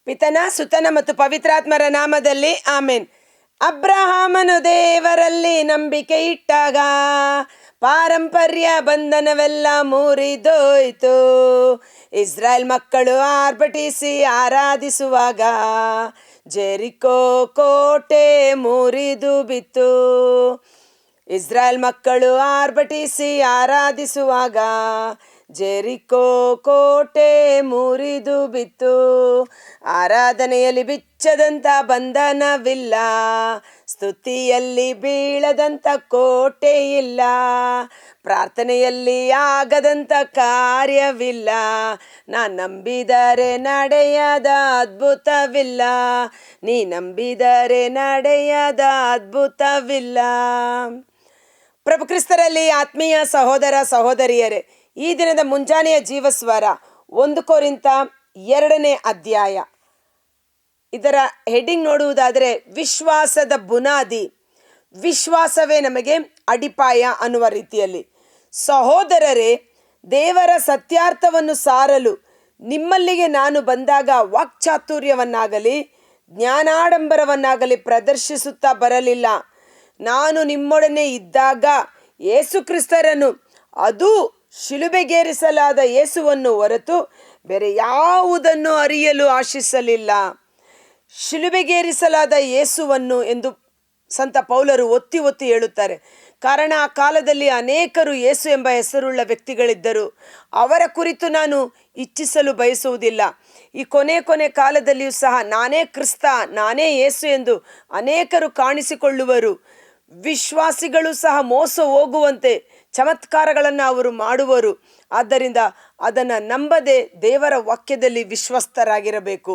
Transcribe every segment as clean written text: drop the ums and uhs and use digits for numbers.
ಪಿತನ ಸುತನ ಮತ್ತು ಪವಿತ್ರಾತ್ಮರ ನಾಮದಲ್ಲಿ ಆಮೇನ್. ಅಬ್ರಹಾಮನು ದೇವರಲ್ಲಿ ನಂಬಿಕೆ ಇಟ್ಟಾಗ ಪಾರಂಪರ್ಯ ಬಂಧನವೆಲ್ಲ ಮುರಿದೋಯ್ತು. ಇಸ್ರಾಯೇಲ್ ಮಕ್ಕಳು ಆರ್ಭಟಿಸಿ ಆರಾಧಿಸುವಾಗ ಜೆರಿಕೋ ಕೋಟೆ ಮುರಿದು ಬಿತ್ತು. ಇಸ್ರಾಯೇಲ್ ಮಕ್ಕಳು ಆರ್ಭಟಿಸಿ ಆರಾಧಿಸುವಾಗ ಜೆರಿಕೋ ಕೋಟೆ ಮುರಿದು ಬಿತ್ತು. ಆರಾಧನೆಯಲ್ಲಿ ಬಿಚ್ಚದಂಥ ಬಂಧನವಿಲ್ಲ, ಸ್ತುತಿಯಲ್ಲಿ ಬೀಳದಂಥ ಕೋಟೆ ಇಲ್ಲ, ಪ್ರಾರ್ಥನೆಯಲ್ಲಿ ಆಗದಂಥ ಕಾರ್ಯವಿಲ್ಲ, ನಾ ನಂಬಿದರೆ ನಡೆಯದ ಅದ್ಭುತವಿಲ್ಲ, ನೀ ನಂಬಿದರೆ ನಡೆಯದ ಅದ್ಭುತವಿಲ್ಲ. ಪ್ರಭು ಕ್ರಿಸ್ತರಲ್ಲಿ ಆತ್ಮೀಯ ಸಹೋದರ ಸಹೋದರಿಯರೇ, ಈ ದಿನದ ಮುಂಜಾನೆಯ ಜೀವಸ್ವರ 1 ಕೊರಿಂಥ 2ನೇ ಅಧ್ಯಾಯ. ಇದರ ಹೆಡ್ಡಿಂಗ್ ನೋಡುವುದಾದರೆ ವಿಶ್ವಾಸದ ಬುನಾದಿ, ವಿಶ್ವಾಸವೇ ನಮಗೆ ಅಡಿಪಾಯ ಅನ್ನುವ ರೀತಿಯಲ್ಲಿ. ಸಹೋದರರೇ, ದೇವರ ಸತ್ಯಾರ್ಥವನ್ನು ಸಾರಲು ನಿಮ್ಮಲ್ಲಿಗೆ ನಾನು ಬಂದಾಗ ವಾಕ್ಚಾತುರ್ಯವನ್ನಾಗಲಿ ಜ್ಞಾನಾಡಂಬರವನ್ನಾಗಲಿ ಪ್ರದರ್ಶಿಸುತ್ತಾ ಬರಲಿಲ್ಲ. ನಾನು ನಿಮ್ಮೊಡನೆ ಇದ್ದಾಗ ಯೇಸು ಕ್ರಿಸ್ತರನ್ನು, ಅದು ಶಿಲುಬೆಗೇರಿಸಲಾದ ಯೇಸುವನ್ನು ಹೊರತು ಬೇರೆ ಯಾವುದನ್ನು ಅರಿಯಲು ಆಶಿಸಲಿಲ್ಲ. ಶಿಲುಬೆಗೇರಿಸಲಾದ ಯೇಸುವನ್ನು ಎಂದು ಸಂತ ಪೌಲರು ಒತ್ತಿ ಒತ್ತಿ ಹೇಳುತ್ತಾರೆ. ಕಾರಣ ಆ ಕಾಲದಲ್ಲಿ ಅನೇಕರು ಯೇಸು ಎಂಬ ಹೆಸರುಳ್ಳ ವ್ಯಕ್ತಿಗಳಿದ್ದರು. ಅವರ ಕುರಿತು ನಾನು ಇಚ್ಛಿಸಲು ಬಯಸುವುದಿಲ್ಲ. ಈ ಕೊನೆ ಕಾಲದಲ್ಲಿಯೂ ಸಹ ನಾನೇ ಕ್ರಿಸ್ತ, ನಾನೇ ಯೇಸು ಎಂದು ಅನೇಕರು ಕಾಣಿಸಿಕೊಳ್ಳುವರು. ವಿಶ್ವಾಸಿಗಳು ಸಹ ಮೋಸ ಹೋಗುವಂತೆ ಚಮತ್ಕಾರಗಳನ್ನು ಅವರು ಮಾಡುವರು. ಆದ್ದರಿಂದ ಅದನ್ನು ನಂಬದೆ ದೇವರ ವಾಕ್ಯದಲ್ಲಿ ವಿಶ್ವಸ್ತರಾಗಿರಬೇಕು.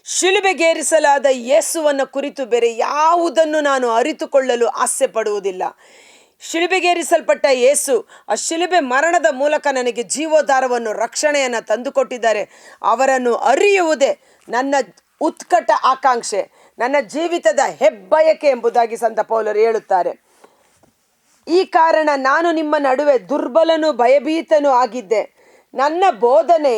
ಶಿಲುಬೆಗೇರಿಸಲಾದ ಯೇಸುವನ್ನು ಕುರಿತು ಬೇರೆ ಯಾವುದನ್ನು ನಾನು ಅರಿತುಕೊಳ್ಳಲು ಆಸೆ ಪಡುವುದಿಲ್ಲ. ಶಿಲುಬೆಗೇರಿಸಲ್ಪಟ್ಟ ಯೇಸು, ಆ ಶಿಲುಬೆ ಮರಣದ ಮೂಲಕ ನನಗೆ ಜೀವೋದ್ಧಾರವನ್ನು, ರಕ್ಷಣೆಯನ್ನು ತಂದುಕೊಟ್ಟಿದ್ದಾರೆ. ಅವರನ್ನು ಅರಿಯುವುದೇ ನನ್ನ ಉತ್ಕಟ ಆಕಾಂಕ್ಷೆ, ನನ್ನ ಜೀವಿತದ ಹೆಬ್ಬಯಕೆ ಎಂಬುದಾಗಿ ಸಂತ ಪೌಲರು ಹೇಳುತ್ತಾರೆ. ಈ ಕಾರಣ ನಾನು ನಿಮ್ಮ ನಡುವೆ ದುರ್ಬಲನೂ ಭಯಭೀತನೂ ಆಗಿದ್ದೆ. ನನ್ನ ಬೋಧನೆ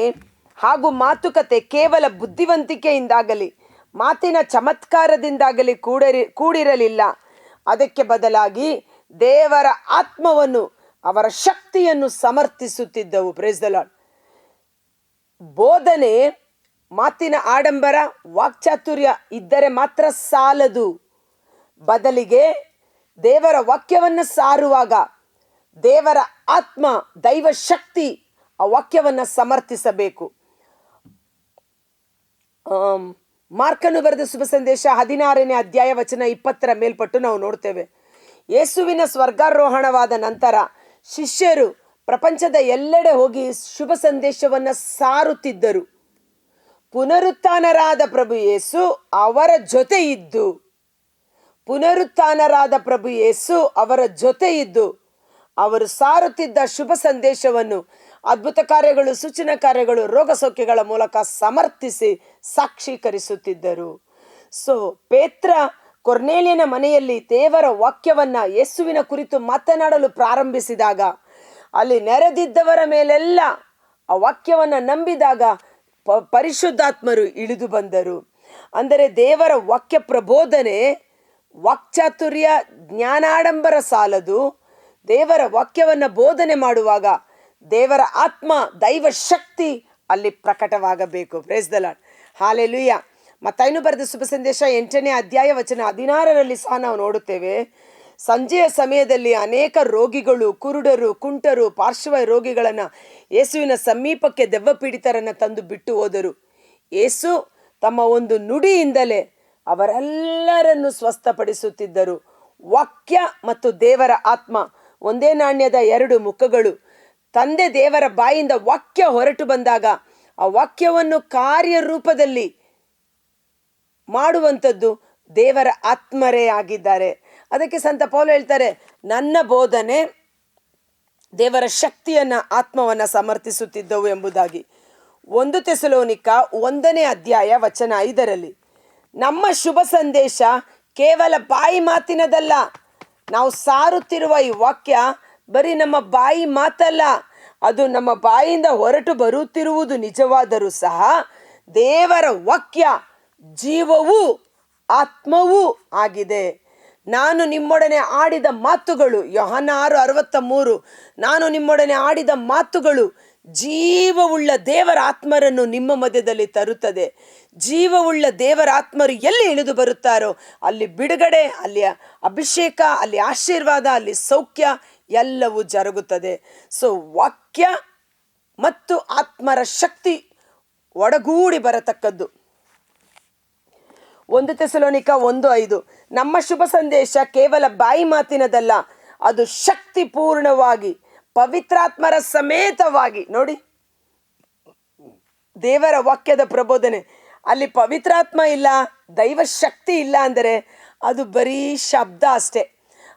ಹಾಗೂ ಮಾತುಕತೆ ಕೇವಲ ಬುದ್ಧಿವಂತಿಕೆಯಿಂದಾಗಲಿ ಮಾತಿನ ಚಮತ್ಕಾರದಿಂದಾಗಲಿ ಕೂಡಿರಲಿಲ್ಲ. ಅದಕ್ಕೆ ಬದಲಾಗಿ ದೇವರ ಆತ್ಮವನ್ನು, ಅವರ ಶಕ್ತಿಯನ್ನು ಸಮರ್ಥಿಸುತ್ತಿದ್ದವು. Price the lord. ಬೋಧನೆ, ಮಾತಿನ ಆಡಂಬರ, ವಾಕ್ಚಾತುರ್ಯ ಇದ್ದರೆ ಮಾತ್ರ ಸಾಲದು. ಬದಲಿಗೆ ದೇವರ ವಾಕ್ಯವನ್ನು ಸಾರುವಾಗ ದೇವರ ಆತ್ಮ, ದೈವ ಶಕ್ತಿ ಆ ವಾಕ್ಯವನ್ನು ಸಮರ್ಥಿಸಬೇಕು. ಮಾರ್ಕನು ಬರೆದ ಶುಭ ಸಂದೇಶ 16ನೇ ಅಧ್ಯಾಯ ವಚನ 20 ಮೇಲ್ಪಟ್ಟು ನಾವು ನೋಡ್ತೇವೆ. ಯೇಸುವಿನ ಸ್ವರ್ಗಾರೋಹಣವಾದ ನಂತರ ಶಿಷ್ಯರು ಪ್ರಪಂಚದ ಎಲ್ಲೆಡೆ ಹೋಗಿ ಶುಭ ಸಂದೇಶವನ್ನು ಸಾರುತ್ತಿದ್ದರು. ಪುನರುತ್ಥಾನರಾದ ಪ್ರಭು ಯೇಸು ಅವರ ಜೊತೆ ಇದ್ದು ಅವರು ಸಾರುತ್ತಿದ್ದ ಶುಭ ಸಂದೇಶವನ್ನು ಅದ್ಭುತ ಕಾರ್ಯಗಳು, ಸೂಚನಾ ಕಾರ್ಯಗಳು, ರೋಗ ಸೌಖ್ಯಗಳ ಮೂಲಕ ಸಮರ್ಥಿಸಿ ಸಾಕ್ಷೀಕರಿಸುತ್ತಿದ್ದರು. ಪೇತ್ರ ಕೊರ್ನೇಲಿಯನ ಮನೆಯಲ್ಲಿ ದೇವರ ವಾಕ್ಯವನ್ನ, ಯೇಸುವಿನ ಕುರಿತು ಮಾತನಾಡಲು ಪ್ರಾರಂಭಿಸಿದಾಗ ಅಲ್ಲಿ ನೆರೆದಿದ್ದವರ ಮೇಲೆಲ್ಲ ಆ ವಾಕ್ಯವನ್ನ ನಂಬಿದಾಗ ಪರಿಶುದ್ಧಾತ್ಮರು ಇಳಿದು ಬಂದರು. ಅಂದರೆ ದೇವರ ವಾಕ್ಯ ಪ್ರಬೋಧನೆ, ವಾಕ್ಚಾತುರ್ಯ, ಜ್ಞಾನಾಡಂಬರ ಸಾಲದು. ದೇವರ ವಾಕ್ಯವನ್ನು ಬೋಧನೆ ಮಾಡುವಾಗ ದೇವರ ಆತ್ಮ, ದೈವ ಶಕ್ತಿ ಅಲ್ಲಿ ಪ್ರಕಟವಾಗಬೇಕು. Praise the Lord. ಹಾಲೆಲೂಯ. ಮತ್ತಾಯನು ಬರೆದ ಶುಭ ಸಂದೇಶ 8ನೇ ಅಧ್ಯಾಯ ವಚನ 16ರಲ್ಲಿ ಸಹ ನಾವು ನೋಡುತ್ತೇವೆ. ಸಂಜೆಯ ಸಮಯದಲ್ಲಿ ಅನೇಕ ರೋಗಿಗಳು, ಕುರುಡರು, ಕುಂಟರು, ಪಾರ್ಶ್ವ ರೋಗಿಗಳನ್ನು ಯೇಸುವಿನ ಸಮೀಪಕ್ಕೆ ದೆವ್ವ ಪೀಡಿತರನ್ನು ತಂದು ಬಿಟ್ಟು ಹೋದರು. ಯೇಸು ತಮ್ಮ ಒಂದು ನುಡಿಯಿಂದಲೇ ಅವರೆಲ್ಲರನ್ನು ಸ್ವಸ್ಥಪಡಿಸುತ್ತಿದ್ದರು. ವಾಕ್ಯ ಮತ್ತು ದೇವರ ಆತ್ಮ ಒಂದೇ ನಾಣ್ಯದ 2 ಮುಖಗಳು. ತಂದೆ ದೇವರ ಬಾಯಿಂದ ವಾಕ್ಯ ಹೊರಟು ಬಂದಾಗ ಆ ವಾಕ್ಯವನ್ನು ಕಾರ್ಯರೂಪದಲ್ಲಿ ಮಾಡುವಂಥದ್ದು ದೇವರ ಆತ್ಮರೇ ಆಗಿದ್ದಾರೆ. ಅದಕ್ಕೆ ಸಂತ ಪೌಲ ಹೇಳ್ತಾರೆ, ನನ್ನ ಬೋಧನೆ ದೇವರ ಶಕ್ತಿಯನ್ನು, ಆತ್ಮವನ್ನು ಸಮರ್ಥಿಸುತ್ತಿದ್ದವು ಎಂಬುದಾಗಿ. 1 ಥೆಸಲೋನಿಕ 1ನೇ ಅಧ್ಯಾಯ ವಚನ 5ರಲ್ಲಿ ನಮ್ಮ ಶುಭ ಸಂದೇಶ ಕೇವಲ ಬಾಯಿ ಮಾತಿನದಲ್ಲ. ನಾವು ಸಾರುತ್ತಿರುವ ಈ ವಾಕ್ಯ ಬರೀ ನಮ್ಮ ಬಾಯಿ ಮಾತಲ್ಲ, ಅದು ನಮ್ಮ ಬಾಯಿಂದ ಹೊರಟು ಬರುತ್ತಿರುವುದು ನಿಜವಾದರೂ ಸಹ ದೇವರ ವಾಕ್ಯ ಜೀವವೂ ಆತ್ಮವೂ ಆಗಿದೆ. ನಾನು ನಿಮ್ಮೊಡನೆ ಆಡಿದ ಮಾತುಗಳು, ಯೋಹನ್ನ 6:63, ನಾನು ನಿಮ್ಮೊಡನೆ ಆಡಿದ ಮಾತುಗಳು ಜೀವವುಳ್ಳ ದೇವರ ಆತ್ಮರನ್ನು ನಿಮ್ಮ ಮಧ್ಯದಲ್ಲಿ ತರುತ್ತದೆ. ಜೀವವುಳ್ಳ ದೇವರ ಆತ್ಮರು ಎಲ್ಲಿ ಇಳಿದು ಬರುತ್ತಾರೋ ಅಲ್ಲಿ ಬಿಡುಗಡೆ, ಅಲ್ಲಿ ಅಭಿಷೇಕ, ಅಲ್ಲಿ ಆಶೀರ್ವಾದ, ಅಲ್ಲಿ ಸೌಖ್ಯ ಎಲ್ಲವೂ ಜರುಗುತ್ತದೆ. ಸೊ ವಾಕ್ಯ ಮತ್ತು ಆತ್ಮರ ಶಕ್ತಿ ಒಡಗೂಡಿ ಬರತಕ್ಕದ್ದು. 1 ಥೆಸಲೋನಿಕ 1:5, ನಮ್ಮ ಶುಭ ಸಂದೇಶ ಕೇವಲ ಬಾಯಿ ಮಾತಿನದಲ್ಲ, ಅದು ಶಕ್ತಿ ಪೂರ್ಣವಾಗಿ ಪವಿತ್ರಾತ್ಮರ ಸಮೇತವಾಗಿ. ನೋಡಿ, ದೇವರ ವಾಕ್ಯದ ಪ್ರಬೋಧನೆ, ಅಲ್ಲಿ ಪವಿತ್ರಾತ್ಮ ಇಲ್ಲ, ದೈವ ಶಕ್ತಿ ಇಲ್ಲ ಅಂದರೆ ಅದು ಬರೀ ಶಬ್ದ ಅಷ್ಟೇ.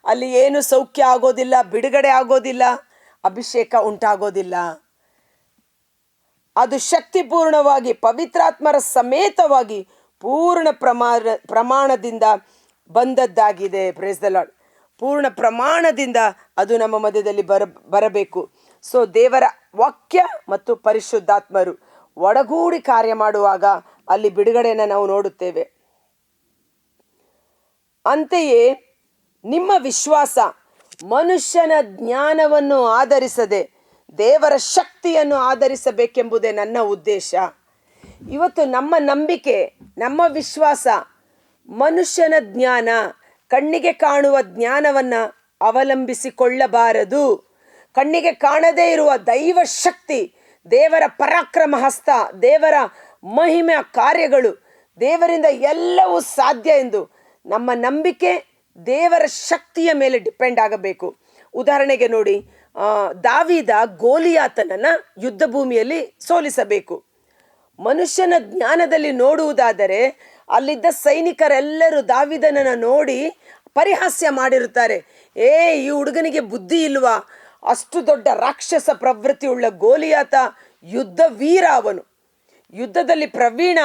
ಅಲ್ಲಿ ಏನು ಸೌಖ್ಯ ಆಗೋದಿಲ್ಲ, ಬಿಡುಗಡೆ ಆಗೋದಿಲ್ಲ, ಅಭಿಷೇಕ ಉಂಟಾಗೋದಿಲ್ಲ. ಅದು ಶಕ್ತಿಪೂರ್ಣವಾಗಿ ಪವಿತ್ರಾತ್ಮರ ಸಮೇತವಾಗಿ ಪೂರ್ಣ ಪ್ರಮಾಣದಿಂದ ಬಂದದ್ದಾಗಿದೆ. Praise the lord. ಪೂರ್ಣ ಪ್ರಮಾಣದಿಂದ ಅದು ನಮ್ಮ ಮಧ್ಯದಲ್ಲಿ ಬರಬೇಕು. ಸೊ ದೇವರ ವಾಕ್ಯ ಮತ್ತು ಪರಿಶುದ್ಧಾತ್ಮರು ಒಡಗೂಡಿ ಕಾರ್ಯ ಮಾಡುವಾಗ ಅಲ್ಲಿ ಬಿಡುಗಡೆಯನ್ನು ನಾವು ನೋಡುತ್ತೇವೆ. ಅಂತೆಯೇ ನಿಮ್ಮ ವಿಶ್ವಾಸ ಮನುಷ್ಯನ ಜ್ಞಾನವನ್ನು ಆಧರಿಸದೆ ದೇವರ ಶಕ್ತಿಯನ್ನು ಆಧರಿಸಬೇಕೆಂಬುದೇ ನನ್ನ ಉದ್ದೇಶ. ಇವತ್ತು ನಮ್ಮ ನಂಬಿಕೆ, ನಮ್ಮ ವಿಶ್ವಾಸ ಮನುಷ್ಯನ ಜ್ಞಾನ, ಕಣ್ಣಿಗೆ ಕಾಣುವ ಜ್ಞಾನವನ್ನು ಅವಲಂಬಿಸಿಕೊಳ್ಳಬಾರದು. ಕಣ್ಣಿಗೆ ಕಾಣದೇ ಇರುವ ದೈವ ಶಕ್ತಿ, ದೇವರ ಪರಾಕ್ರಮ ಹಸ್ತ, ದೇವರ ಮಹಿಮೆಯ ಕಾರ್ಯಗಳು, ದೇವರಿಂದ ಎಲ್ಲವೂ ಸಾಧ್ಯ ಎಂದು ನಮ್ಮ ನಂಬಿಕೆ ದೇವರ ಶಕ್ತಿಯ ಮೇಲೆ ಡಿಪೆಂಡ್ ಆಗಬೇಕು. ಉದಾಹರಣೆಗೆ ನೋಡಿ, ದಾವೀದ ಗೋಲಿಯಾತನನ್ನು ಯುದ್ಧ ಭೂಮಿಯಲ್ಲಿ ಸೋಲಿಸಬೇಕು. ಮನುಷ್ಯನ ಜ್ಞಾನದಲ್ಲಿ ನೋಡುವುದಾದರೆ ಅಲ್ಲಿದ್ದ ಸೈನಿಕರೆಲ್ಲರೂ ದಾವೀದನನ್ನು ನೋಡಿ ಪರಿಹಾಸ್ಯ ಮಾಡಿರುತ್ತಾರೆ. ಈ ಹುಡುಗನಿಗೆ ಬುದ್ಧಿ ಇಲ್ವಾ, ಅಷ್ಟು ದೊಡ್ಡ ರಾಕ್ಷಸ ಪ್ರವೃತ್ತಿ ಉಳ್ಳ ಗೋಲಿಯಾತ ಯುದ್ಧ ವೀರ, ಅವನು ಯುದ್ಧದಲ್ಲಿ ಪ್ರವೀಣ,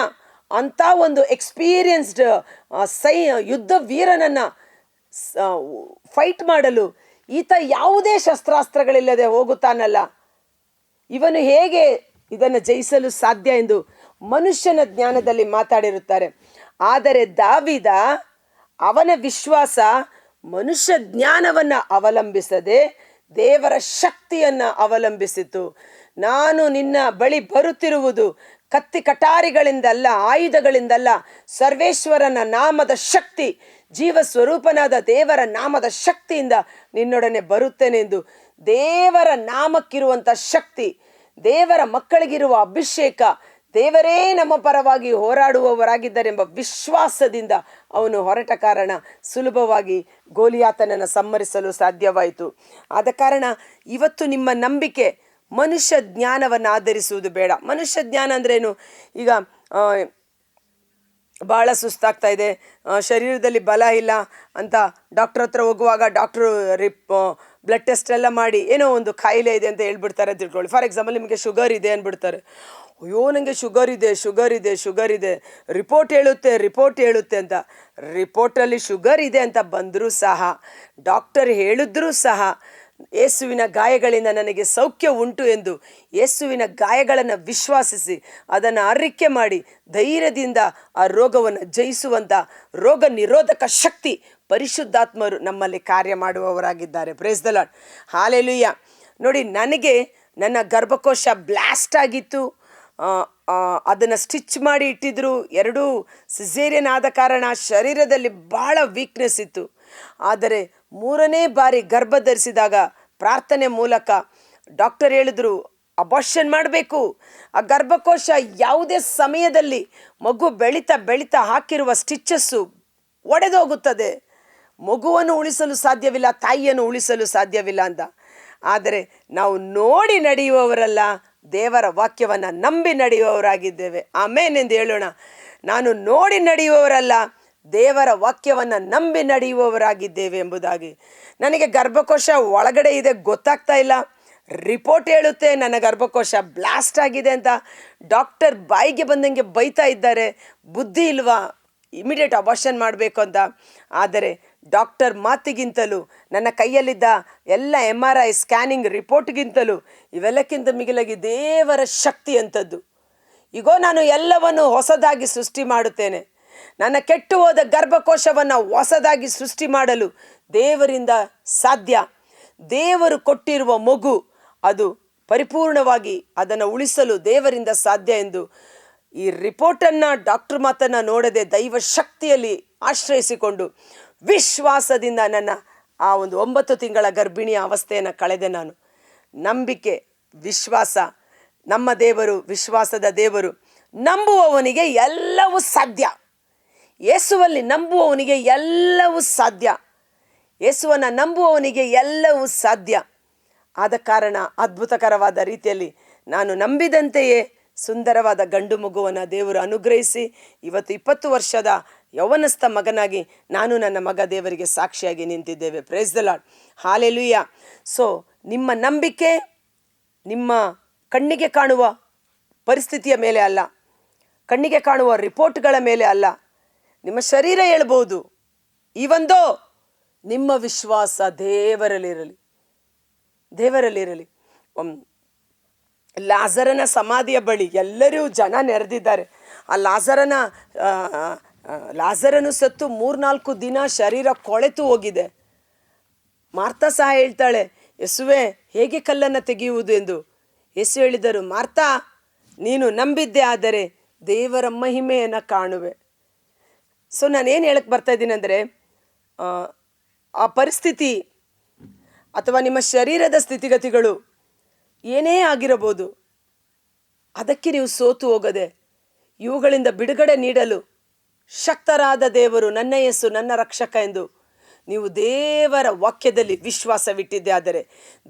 ಅಂಥ ಒಂದು ಎಕ್ಸ್ಪೀರಿಯನ್ಸ್ಡ್ ಯುದ್ಧ ವೀರನನ್ನು ಫೈಟ್ ಮಾಡಲು ಈತ ಯಾವುದೇ ಶಸ್ತ್ರಾಸ್ತ್ರಗಳಿಲ್ಲದೆ ಹೋಗುತ್ತಾನಲ್ಲ, ಇವನು ಹೇಗೆ ಇದನ್ನು ಜಯಿಸಲು ಸಾಧ್ಯ ಎಂದು ಮನುಷ್ಯನ ಜ್ಞಾನದಲ್ಲಿ ಮಾತಾಡಿರುತ್ತಾರೆ. ಆದರೆ ದಾವೀದ, ಅವನ ವಿಶ್ವಾಸ ಮನುಷ್ಯ ಜ್ಞಾನವನ್ನು ಅವಲಂಬಿಸದೆ ದೇವರ ಶಕ್ತಿಯನ್ನು ಅವಲಂಬಿಸಿತು. ನಾನು ನಿನ್ನ ಬಳಿ ಬರುತ್ತಿರುವುದು ಕತ್ತಿ ಕಟಾರಿಗಳಿಂದಲ್ಲ, ಆಯುಧಗಳಿಂದಲ್ಲ, ಸರ್ವೇಶ್ವರನ ನಾಮದ ಶಕ್ತಿ, ಜೀವ ಸ್ವರೂಪನಾದ ದೇವರ ನಾಮದ ಶಕ್ತಿಯಿಂದ ನಿನ್ನೊಡನೆ ಬರುತ್ತೇನೆ ಎಂದು. ದೇವರ ನಾಮಕ್ಕಿರುವಂಥ ಶಕ್ತಿ, ದೇವರ ಮಕ್ಕಳಿಗಿರುವ ಅಭಿಷೇಕ, ದೇವರೇ ನಮ್ಮ ಪರವಾಗಿ ಹೋರಾಡುವವರಾಗಿದ್ದಾರೆಂಬ ವಿಶ್ವಾಸದಿಂದ ಅವನು ಹೊರಟ ಕಾರಣ ಸುಲಭವಾಗಿ ಗೋಲಿಯಾತನನ್ನು ಸಂಹರಿಸಲು ಸಾಧ್ಯವಾಯಿತು. ಆದ ಕಾರಣ ಇವತ್ತು ನಿಮ್ಮ ನಂಬಿಕೆ ಮನುಷ್ಯ ಜ್ಞಾನವನ್ನು ಆಧರಿಸುವುದು ಬೇಡ. ಮನುಷ್ಯ ಜ್ಞಾನ ಅಂದ್ರೇನು? ಈಗ ಭಾಳ ಸುಸ್ತಾಗ್ತಾ ಇದೆ, ಶರೀರದಲ್ಲಿ ಬಲ ಇಲ್ಲ ಅಂತ ಡಾಕ್ಟ್ರ್ ಹತ್ರ ಹೋಗುವಾಗ ಡಾಕ್ಟ್ರು ಬ್ಲಡ್ ಟೆಸ್ಟ್ ಎಲ್ಲ ಮಾಡಿ ಏನೋ ಒಂದು ಕಾಯಿಲೆ ಇದೆ ಅಂತ ಹೇಳ್ಬಿಡ್ತಾರೆ ಅಂತ ತಿಳ್ಕೊಳ್ಳಿ. ಫಾರ್ ಎಕ್ಸಾಂಪಲ್, ನಿಮಗೆ ಶುಗರ್ ಇದೆ ಅಂದ್ಬಿಡ್ತಾರೆ. ಅಯ್ಯೋ, ನನಗೆ ಶುಗರ್ ಇದೆ, ರಿಪೋರ್ಟ್ ಹೇಳುತ್ತೆ ಅಂತ. ರಿಪೋರ್ಟಲ್ಲಿ ಶುಗರ್ ಇದೆ ಅಂತ ಬಂದರೂ ಸಹ, ಡಾಕ್ಟರ್ ಹೇಳಿದ್ರೂ ಸಹ, ಯೇಸುವಿನ ಗಾಯಗಳಿಂದ ನನಗೆ ಸೌಖ್ಯ ಉಂಟು ಎಂದು ಯೇಸುವಿನ ಗಾಯಗಳನ್ನು ವಿಶ್ವಾಸಿಸಿ ಅದನ್ನು ಅರಿಕೆ ಮಾಡಿ ಧೈರ್ಯದಿಂದ ಆ ರೋಗವನ್ನು ಜಯಿಸುವಂಥ ರೋಗ ನಿರೋಧಕ ಶಕ್ತಿ ಪರಿಶುದ್ಧಾತ್ಮರು ನಮ್ಮಲ್ಲಿ ಕಾರ್ಯ ಮಾಡುವವರಾಗಿದ್ದಾರೆ. Praise the Lord. ಹಾಲೆಲೂಯ. ನೋಡಿ, ನನಗೆ ನನ್ನ ಗರ್ಭಕೋಶ ಬ್ಲಾಸ್ಟ್ ಆಗಿತ್ತು, ಅದನ್ನು ಸ್ಟಿಚ್ ಮಾಡಿ ಇಟ್ಟಿದ್ರು. 2 ಸಿಸೇರಿಯನ್ ಆದ ಕಾರಣ ಶರೀರದಲ್ಲಿ ಭಾಳ ವೀಕ್ನೆಸ್ ಇತ್ತು. ಆದರೆ 3ನೇ ಬಾರಿ ಗರ್ಭ ಧರಿಸಿದಾಗ ಪ್ರಾರ್ಥನೆ ಮೂಲಕ ಡಾಕ್ಟರ್ ಹೇಳಿದ್ರು ಅಬಾರ್ಷನ್ ಮಾಡಬೇಕು. ಆ ಗರ್ಭಕೋಶ ಯಾವುದೇ ಸಮಯದಲ್ಲಿ ಮಗು ಬೆಳೀತಾ ಹಾಕಿರುವ ಸ್ಟಿಚ್ಚಸ್ಸು ಒಡೆದೋಗುತ್ತದೆ. ಮಗುವನ್ನು ಉಳಿಸಲು ಸಾಧ್ಯವಿಲ್ಲ, ತಾಯಿಯನ್ನು ಉಳಿಸಲು ಸಾಧ್ಯವಿಲ್ಲ ಅಂತ. ಆದರೆ ನಾವು ನೋಡಿ ನಡೆಯುವವರಲ್ಲ, ದೇವರ ವಾಕ್ಯವನ್ನು ನಂಬಿ ನಡೆಯುವವರಾಗಿದ್ದೇವೆ. ಆಮೇನ್ ಎಂದು ಹೇಳೋಣ. ನಾನು ನೋಡಿ ನಡೆಯುವವರಲ್ಲ, ದೇವರ ವಾಕ್ಯವನ್ನು ನಂಬಿ ನಡೆಯುವವರಾಗಿದ್ದೇವೆ ಎಂಬುದಾಗಿ. ನನಗೆ ಗರ್ಭಕೋಶ ಒಳಗಡೆ ಇದೆ ಗೊತ್ತಾಗ್ತಾ ಇಲ್ಲ, ರಿಪೋರ್ಟ್ ಹೇಳುತ್ತೆ ನನ್ನ ಗರ್ಭಕೋಶ ಬ್ಲಾಸ್ಟ್ ಆಗಿದೆ ಅಂತ. ಡಾಕ್ಟರ್ ಬಾಯಿಗೆ ಬಂದಂಗೆ ಬೈತಾ ಇದ್ದಾರೆ, ಬುದ್ಧಿ ಇಲ್ವಾ, ಇಮಿಡಿಯೇಟ್ ಅಬಾರ್ಷನ್ ಮಾಡಬೇಕು ಅಂತ. ಆದರೆ ಡಾಕ್ಟರ್ ಮಾತಿಗಿಂತಲೂ ನನ್ನ ಕೈಯಲ್ಲಿದ್ದ ಎಲ್ಲ MRI ಸ್ಕ್ಯಾನಿಂಗ್ ರಿಪೋರ್ಟ್ಗಿಂತಲೂ ಇವೆಲ್ಲಕ್ಕಿಂತ ಮಿಗಿಲಾಗಿ ದೇವರ ಶಕ್ತಿ ಅಂಥದ್ದು. ಇಗೋ ನಾನು ಎಲ್ಲವನ್ನು ಹೊಸದಾಗಿ ಸೃಷ್ಟಿ ಮಾಡುತ್ತೇನೆ. ನನ್ನ ಕೆಟ್ಟು ಹೋದ ಗರ್ಭಕೋಶವನ್ನು ಹೊಸದಾಗಿ ಸೃಷ್ಟಿ ಮಾಡಲು ದೇವರಿಂದ ಸಾಧ್ಯ. ದೇವರು ಕೊಟ್ಟಿರುವ ಮಗು ಅದು ಪರಿಪೂರ್ಣವಾಗಿ ಅದನ್ನು ಉಳಿಸಲು ದೇವರಿಂದ ಸಾಧ್ಯ ಎಂದು ಈ ರಿಪೋರ್ಟನ್ನು, ಡಾಕ್ಟರ್ ಮಾತನ್ನು ನೋಡದೆ ದೈವ ಶಕ್ತಿಯಲ್ಲಿ ಆಶ್ರಯಿಸಿಕೊಂಡು ವಿಶ್ವಾಸದಿಂದ ನನ್ನ ಆ ಒಂದು 9 ತಿಂಗಳ ಗರ್ಭಿಣಿಯ ಅವಸ್ಥೆಯನ್ನು ಕಳೆದೆ ನಾನು. ನಂಬಿಕೆ, ವಿಶ್ವಾಸ, ನಮ್ಮ ದೇವರು ವಿಶ್ವಾಸದ ದೇವರು. ನಂಬುವವನಿಗೆ ಎಲ್ಲವೂ ಸಾಧ್ಯ. ಯೇಸುವಲ್ಲಿ ನಂಬುವವನಿಗೆ ಎಲ್ಲವೂ ಸಾಧ್ಯ. ಯೇಸುವನ್ನು ನಂಬುವವನಿಗೆ ಎಲ್ಲವೂ ಸಾಧ್ಯ. ಆದ ಕಾರಣ ಅದ್ಭುತಕರವಾದ ರೀತಿಯಲ್ಲಿ ನಾನು ನಂಬಿದಂತೆಯೇ ಸುಂದರವಾದ ಗಂಡು ಮಗುವನ್ನು ದೇವರು ಅನುಗ್ರಹಿಸಿ ಇವತ್ತು 20 ವರ್ಷದ ಯೌವನಸ್ಥ ಮಗನಾಗಿ ನಾನು ನನ್ನ ಮಗ ದೇವರಿಗೆ ಸಾಕ್ಷಿಯಾಗಿ ನಿಂತಿದ್ದೇವೆ. Praise the Lord, hallelujah. So ನಿಮ್ಮ ನಂಬಿಕೆ ನಿಮ್ಮ ಕಣ್ಣಿಗೆ ಕಾಣುವ ಪರಿಸ್ಥಿತಿಯ ಮೇಲೆ ಅಲ್ಲ, ಕಣ್ಣಿಗೆ ಕಾಣುವ ರಿಪೋರ್ಟ್ಗಳ ಮೇಲೆ ಅಲ್ಲ. ನಿಮ್ಮ ಶರೀರ ಹೇಳ್ಬೋದು, ಇವೊಂದೋ ನಿಮ್ಮ ವಿಶ್ವಾಸ ದೇವರಲ್ಲಿರಲಿ, ದೇವರಲ್ಲಿರಲಿ. ಲಾಜರನ ಸಮಾಧಿಯ ಬಳಿ ಎಲ್ಲರೂ ಜನ ನೆರೆದಿದ್ದಾರೆ. ಆ ಲಾಜರನು ಸತ್ತು 3-4 ದಿನ ಶರೀರ ಕೊಳೆತು ಹೋಗಿದೆ. ಮಾರ್ತಾ ಸಹ ಹೇಳ್ತಾಳೆ, ಯೇಸುವೆ ಹೇಗೆ ಕಲ್ಲನ್ನು ತೆಗೆಯುವುದು ಎಂದು. ಯೇಸು ಹೇಳಿದರು, ಮಾರ್ತಾ ನೀನು ನಂಬಿದ್ದೆ ಆದರೆ ದೇವರ ಮಹಿಮೆಯನ್ನು ಕಾಣುವೆ. ಸೊ ನಾನೇನು ಹೇಳಕ್ಕೆ ಬರ್ತಾ ಇದ್ದೀನಿ ಅಂದರೆ, ಆ ಪರಿಸ್ಥಿತಿ ಅಥವಾ ನಿಮ್ಮ ಶರೀರದ ಸ್ಥಿತಿಗತಿಗಳು ಏನೇ ಆಗಿರಬಹುದು, ಅದಕ್ಕೆ ನೀವು ಸೋತು ಹೋಗದೆ ಇವುಗಳಿಂದ ಬಿಡುಗಡೆ ನೀಡಲು ಶಕ್ತರಾದ ದೇವರು ನನ್ನ ಯೇಸು ನನ್ನ ರಕ್ಷಕ ಎಂದು ನೀವು ದೇವರ ವಾಕ್ಯದಲ್ಲಿ ವಿಶ್ವಾಸವಿಟ್ಟಿದ್ದೆ ಆದರೆ,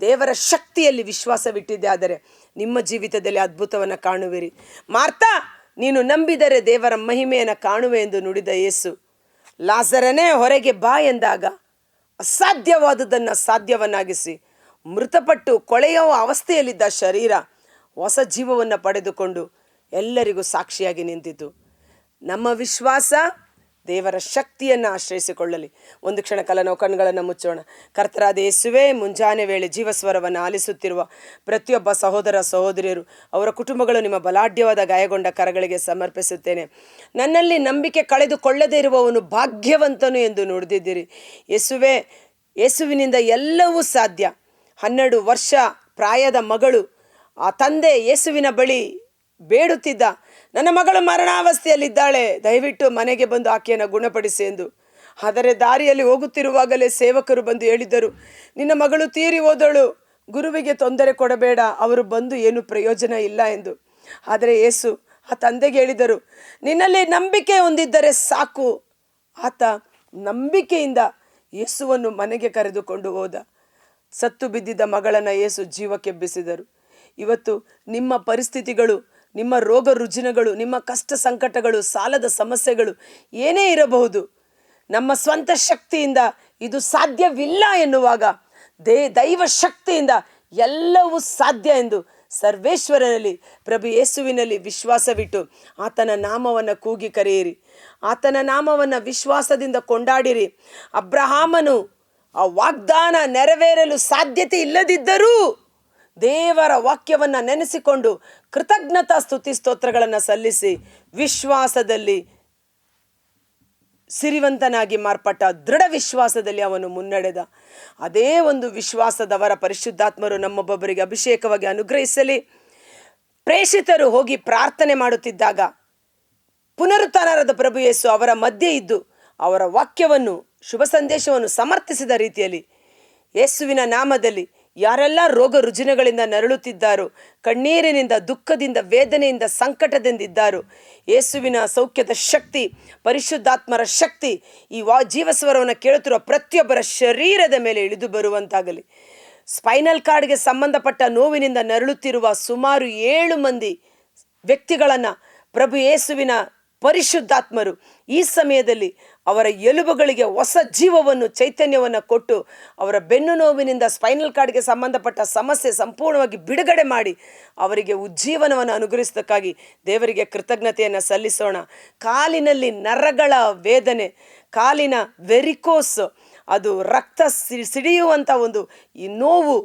ದೇವರ ಶಕ್ತಿಯಲ್ಲಿ ವಿಶ್ವಾಸವಿಟ್ಟಿದ್ದೆ ಆದರೆ ನಿಮ್ಮ ಜೀವಿತದಲ್ಲಿ ಅದ್ಭುತವನ್ನು ಕಾಣುವಿರಿ. ಮಾರ್ತಾ ನೀನು ನಂಬಿದರೆ ದೇವರ ಮಹಿಮೆಯನ್ನು ಕಾಣುವೆ ಎಂದು ನುಡಿದ ಯೇಸು, ಲಾಜರನೇ ಹೊರಗೆ ಬಾ ಎಂದಾಗ ಅಸಾಧ್ಯವಾದುದನ್ನು ಸಾಧ್ಯವನ್ನಾಗಿಸಿ ಮೃತಪಟ್ಟು ಕೊಳೆಯುವ ಅವಸ್ಥೆಯಲ್ಲಿದ್ದ ಶರೀರ ಹೊಸ ಜೀವವನ್ನು ಪಡೆದುಕೊಂಡು ಎಲ್ಲರಿಗೂ ಸಾಕ್ಷಿಯಾಗಿ ನಿಂತಿತು. ನಮ್ಮ ವಿಶ್ವಾಸ ದೇವರ ಶಕ್ತಿಯನ್ನು ಆಶ್ರಯಿಸಿಕೊಳ್ಳಲಿ. ಒಂದು ಕ್ಷಣ ಕಾಲ ನಾವು ಕಣ್ಗಳನ್ನು ಮುಚ್ಚೋಣ. ಕರ್ತರಾದ ಯೇಸುವೇ, ಮುಂಜಾನೆ ವೇಳೆ ಜೀವಸ್ವರವನ್ನು ಆಲಿಸುತ್ತಿರುವ ಪ್ರತಿಯೊಬ್ಬ ಸಹೋದರ ಸಹೋದರಿಯರು, ಅವರ ಕುಟುಂಬಗಳು ನಿಮ್ಮ ಬಲಾಢ್ಯವಾದ ಗಾಯಗೊಂಡ ಕರಗಳಿಗೆ ಸಮರ್ಪಿಸುತ್ತೇನೆ. ನನ್ನಲ್ಲಿ ನಂಬಿಕೆ ಕಳೆದುಕೊಳ್ಳದೇ ಇರುವವನು ಭಾಗ್ಯವಂತನು ಎಂದು ನುಡಿದಿದ್ದೀರಿ. ಯೇಸುವೇ, ಯೇಸುವಿನಿಂದ ಎಲ್ಲವೂ ಸಾಧ್ಯ. 12 ವರ್ಷ ಪ್ರಾಯದ ಮಗಳು ಆ ತಂದೆ ಯೇಸುವಿನ ಬಳಿ ಬೇಡುತ್ತಿದ್ದ, ನನ್ನ ಮಗಳು ಮರಣಾವಸ್ಥೆಯಲ್ಲಿದ್ದಾಳೆ, ದಯವಿಟ್ಟು ಮನೆಗೆ ಬಂದು ಆಕೆಯನ್ನು ಗುಣಪಡಿಸಿ ಎಂದು. ಆದರೆ ದಾರಿಯಲ್ಲಿ ಹೋಗುತ್ತಿರುವಾಗಲೇ ಸೇವಕರು ಬಂದು ಹೇಳಿದ್ದರು, ನಿನ್ನ ಮಗಳು ತೀರಿ ಹೋದಳು, ಗುರುವಿಗೆ ತೊಂದರೆ ಕೊಡಬೇಡ, ಅವರು ಬಂದು ಏನು ಪ್ರಯೋಜನ ಇಲ್ಲ ಎಂದು. ಆದರೆ ಯೇಸು ಆ ತಂದೆಗೆ ಹೇಳಿದರು, ನಿನ್ನಲ್ಲಿ ನಂಬಿಕೆ ಹೊಂದಿದ್ದರೆ ಸಾಕು. ಆತ ನಂಬಿಕೆಯಿಂದ ಯೇಸುವನ್ನು ಮನೆಗೆ ಕರೆದುಕೊಂಡು ಹೋದ. ಸತ್ತು ಬಿದ್ದಿದ್ದ ಮಗಳನ್ನು ಯೇಸು ಜೀವಕ್ಕೆಬ್ಬಿಸಿದರು. ಇವತ್ತು ನಿಮ್ಮ ಪರಿಸ್ಥಿತಿಗಳು, ನಿಮ್ಮ ರೋಗ ರುಜಿನಗಳು, ನಿಮ್ಮ ಕಷ್ಟ ಸಂಕಟಗಳು, ಸಾಲದ ಸಮಸ್ಯೆಗಳು ಏನೇ ಇರಬಹುದು, ನಮ್ಮ ಸ್ವಂತ ಶಕ್ತಿಯಿಂದ ಇದು ಸಾಧ್ಯವಿಲ್ಲ ಎನ್ನುವಾಗ ದೈವ ಶಕ್ತಿಯಿಂದ ಎಲ್ಲವೂ ಸಾಧ್ಯ ಎಂದು ಸರ್ವೇಶ್ವರನಲ್ಲಿ ಪ್ರಭು ಯೇಸುವಿನಲ್ಲಿ ವಿಶ್ವಾಸವಿಟ್ಟು ಆತನ ನಾಮವನ್ನು ಕೂಗಿ ಕರೆಯಿರಿ. ಆತನ ನಾಮವನ್ನು ವಿಶ್ವಾಸದಿಂದ ಕೊಂಡಾಡಿರಿ. ಅಬ್ರಹಾಮನು ಆ ವಾಗ್ದಾನ ನೆರವೇರಲು ಸಾಧ್ಯತೆ ಇಲ್ಲದಿದ್ದರೂ ದೇವರ ವಾಕ್ಯವನ್ನು ನೆನೆಸಿಕೊಂಡು ಕೃತಜ್ಞತಾ ಸ್ತುತಿ ಸ್ತೋತ್ರಗಳನ್ನು ಸಲ್ಲಿಸಿ ವಿಶ್ವಾಸದಲ್ಲಿ ಸಿರಿವಂತನಾಗಿ ಮಾರ್ಪಟ್ಟ. ದೃಢ ವಿಶ್ವಾಸದಲ್ಲಿ ಅವನು ಮುನ್ನಡೆದ. ಅದೇ ಒಂದು ವಿಶ್ವಾಸದವರ ಪರಿಶುದ್ಧಾತ್ಮರು ನಮ್ಮೊಬ್ಬೊಬ್ಬರಿಗೆ ಅಭಿಷೇಕವಾಗಿ ಅನುಗ್ರಹಿಸಲಿ. ಪ್ರೇಷಿತರು ಹೋಗಿ ಪ್ರಾರ್ಥನೆ ಮಾಡುತ್ತಿದ್ದಾಗ ಪುನರುತ್ಥಾನರಾದ ಪ್ರಭು ಯೇಸು ಅವರ ಮಧ್ಯೆ ಇದ್ದು ಅವರ ವಾಕ್ಯವನ್ನು, ಶುಭ ಸಂದೇಶವನ್ನು ಸಮರ್ಥಿಸಿದ ರೀತಿಯಲ್ಲಿ ಯೇಸುವಿನ ನಾಮದಲ್ಲಿ ಯಾರೆಲ್ಲ ರೋಗ ರುಜಿನಗಳಿಂದ ನರಳುತ್ತಿದ್ದಾರೋ, ಕಣ್ಣೀರಿನಿಂದ, ದುಃಖದಿಂದ, ವೇದನೆಯಿಂದ, ಸಂಕಟದಿಂದ ಇದ್ದಾರೋ, ಯೇಸುವಿನ ಸೌಖ್ಯದ ಶಕ್ತಿ, ಪರಿಶುದ್ಧಾತ್ಮರ ಶಕ್ತಿ ಈ ಜೀವಸ್ವರವನ್ನು ಕೇಳುತ್ತಿರುವ ಪ್ರತಿಯೊಬ್ಬರ ಶರೀರದ ಮೇಲೆ ಇಳಿದು ಬರುವಂತಾಗಲಿ. ಸ್ಪೈನಲ್ ಕಾರ್ಡ್ಗೆ ಸಂಬಂಧಪಟ್ಟ ನೋವಿನಿಂದ ನರಳುತ್ತಿರುವ ಸುಮಾರು 7 ಮಂದಿ ವ್ಯಕ್ತಿಗಳನ್ನು ಪ್ರಭು ಯೇಸುವಿನ ಪರಿಶುದ್ಧಾತ್ಮರು ಈ ಸಮಯದಲ್ಲಿ ಅವರ ಎಲುಬುಗಳಿಗೆ ಹೊಸ ಜೀವವನ್ನು, ಚೈತನ್ಯವನ್ನು ಕೊಟ್ಟು ಅವರ ಬೆನ್ನು ನೋವಿನಿಂದ, ಸ್ಪೈನಲ್ ಕಾರ್ಡ್ಗೆ ಸಂಬಂಧಪಟ್ಟ ಸಮಸ್ಯೆ ಸಂಪೂರ್ಣವಾಗಿ ಬಿಡುಗಡೆ ಮಾಡಿ ಅವರಿಗೆ ಉಜ್ಜೀವನವನ್ನು ಅನುಗ್ರಹಿಸೋದಕ್ಕಾಗಿ ದೇವರಿಗೆ ಕೃತಜ್ಞತೆಯನ್ನು ಸಲ್ಲಿಸೋಣ. ಕಾಲಿನಲ್ಲಿ ನರಗಳ ವೇದನೆ, ಕಾಲಿನ ವೆರಿಕೋಸ್, ಅದು ರಕ್ತ ಸಿಡಿಯುವಂಥ ಒಂದು ಈ ನೋವು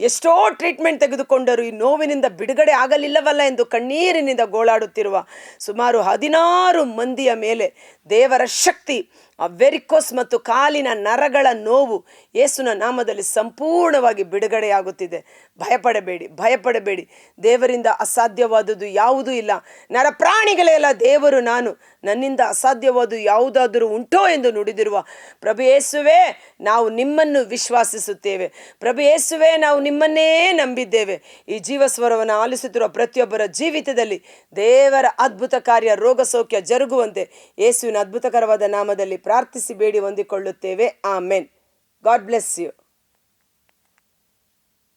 ಎಷ್ಟೋ ಟ್ರೀಟ್ಮೆಂಟ್ ತೆಗೆದುಕೊಂಡರು, ಈ ನೋವಿನಿಂದ ಬಿಡುಗಡೆ ಆಗಲಿಲ್ಲವಲ್ಲ ಎಂದು ಕಣ್ಣೀರಿನಿಂದ ಗೋಳಾಡುತ್ತಿರುವ ಸುಮಾರು 16 ಮಂದಿಯ ಮೇಲೆ ದೇವರ ಶಕ್ತಿ, ಆ ವೆರಿಕೋಸ್ ಮತ್ತು ಕಾಲಿನ ನರಗಳ ನೋವು ಯೇಸುವಿನ ನಾಮದಲ್ಲಿ ಸಂಪೂರ್ಣವಾಗಿ ಬಿಡುಗಡೆಯಾಗುತ್ತಿದೆ. ಭಯಪಡಬೇಡಿ, ಭಯಪಡಬೇಡಿ. ದೇವರಿಂದ ಅಸಾಧ್ಯವಾದುದು ಯಾವುದೂ ಇಲ್ಲ. ನರಪ್ರಾಣಿಗಳೆಲ್ಲ ದೇವರು ನಾನು, ನನ್ನಿಂದ ಅಸಾಧ್ಯವಾದು ಯಾವುದಾದರೂ ಉಂಟೋ ಎಂದು ನುಡಿದಿರುವ ಪ್ರಭು ಯೇಸುವೇ, ನಾವು ನಿಮ್ಮನ್ನು ವಿಶ್ವಾಸಿಸುತ್ತೇವೆ. ಪ್ರಭು ಯೇಸುವೇ, ನಾವು ನಿಮ್ಮನ್ನೇ ನಂಬಿದ್ದೇವೆ. ಈ ಜೀವಸ್ವರವನ್ನು ಆಲಿಸುತ್ತಿರುವ ಪ್ರತಿಯೊಬ್ಬರ ಜೀವಿತದಲ್ಲಿ ದೇವರ ಅದ್ಭುತ ಕಾರ್ಯ, ರೋಗ ಸೌಖ್ಯ ಜರುಗುವಂತೆ ಯೇಸುವಿನ ಅದ್ಭುತಕರವಾದ ನಾಮದಲ್ಲಿ ಪ್ರಾರ್ಥಿಸಿ ಬೇಡಿ ಹೊಂದಿಕೊಳ್ಳುತ್ತೇವೆ. ಆಮೆನ್. God bless you.